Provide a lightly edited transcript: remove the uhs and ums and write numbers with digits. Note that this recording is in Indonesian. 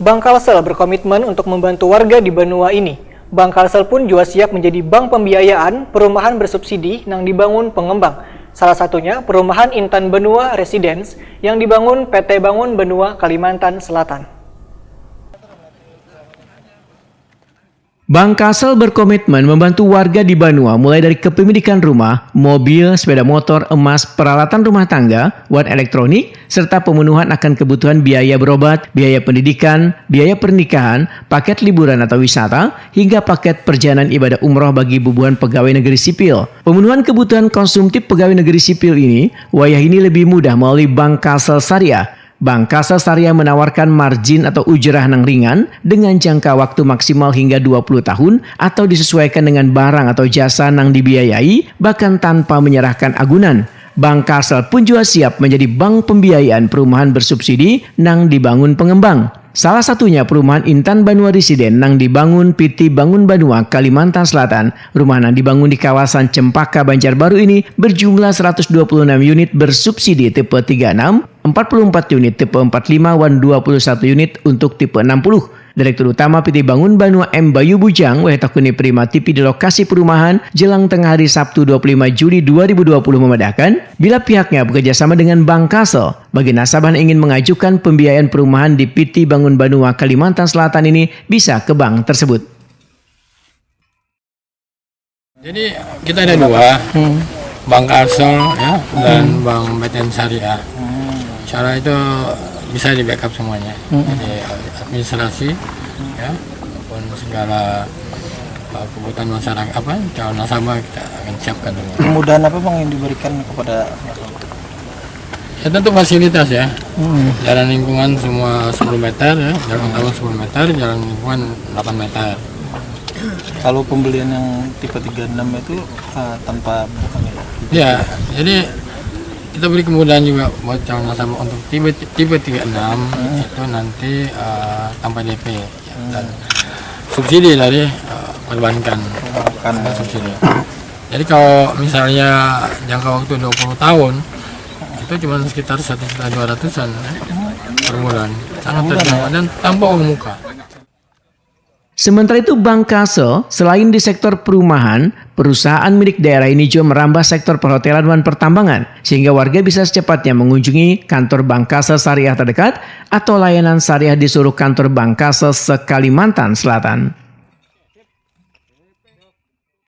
Bank Kalsel berkomitmen untuk membantu warga di benua ini. Bank Kalsel pun juga siap menjadi bank pembiayaan perumahan bersubsidi yang dibangun pengembang. Salah satunya perumahan Intan Benua Residence yang dibangun PT Bangun Benua Kalimantan Selatan. Bank Kalsel berkomitmen membantu warga di Banua mulai dari kepemilikan rumah, mobil, sepeda motor, emas, peralatan rumah tangga, uang elektronik, serta pemenuhan akan kebutuhan biaya berobat, biaya pendidikan, biaya pernikahan, paket liburan atau wisata, hingga paket perjalanan ibadah umroh bagi bubuhan pegawai negeri sipil. Pemenuhan kebutuhan konsumtif pegawai negeri sipil ini, wayah ini lebih mudah melalui Bank Kalsel Syariah. Bank Kalsel Syariah menawarkan margin atau ujrah yang ringan dengan jangka waktu maksimal hingga 20 tahun atau disesuaikan dengan barang atau jasa yang dibiayai bahkan tanpa menyerahkan agunan. Bank Kalsel pun juga siap menjadi bank pembiayaan perumahan bersubsidi yang dibangun pengembang. Salah satunya perumahan Intan Benua Residence yang dibangun PT Bangun Benua Kalimantan Selatan. Rumah yang dibangun di kawasan Cempaka Banjarbaru ini berjumlah 126 unit bersubsidi tipe 36, 44 unit tipe 45, dan 21 unit untuk tipe 60. Direktur Utama PT Bangun Benua M. Bayu Bujang, Wetakuni Prima TV di lokasi perumahan jelang tengah hari Sabtu 25 Juli 2020 memedahkan, bila pihaknya bekerjasama dengan Bank Kalsel, bagi nasabah yang ingin mengajukan pembiayaan perumahan di PT Bangun Benua Kalimantan Selatan ini bisa ke bank tersebut. Jadi kita ada dua, Bank Kalsel ya, dan Bank BTN Syariah. Cara itu bisa di backup semuanya, jadi administrasi ya, maupun segala kebutuhan masyarakat calon nasabah kita akan siapkan dulu. Kemudahan apa Bang yang diberikan kepada nasabah? Ya tentu fasilitas ya, jalan lingkungan semua 10 meter ya, jalan utama 10 meter, jalan lingkungan 8 meter. Kalau pembelian yang tipe 36 itu tanpa bukannya? Ya, jadi kita beri kemudahan juga buat calon nasabah untuk tipe 36 itu nanti tanpa DP ya, dan subsidi dari perbankan subsidi. Jadi kalau misalnya jangka waktu 20 tahun itu cuma sekitar 1.200.000-an per bulan, sangat terjangkau dan tanpa uang muka. Sementara itu Bank Kalsel selain di sektor perumahan, perusahaan milik daerah ini juga merambah sektor perhotelan dan pertambangan sehingga warga bisa secepatnya mengunjungi kantor Bank Kalsel Syariah terdekat atau layanan syariah di seluruh kantor Bank Kalsel se-Kalimantan Selatan.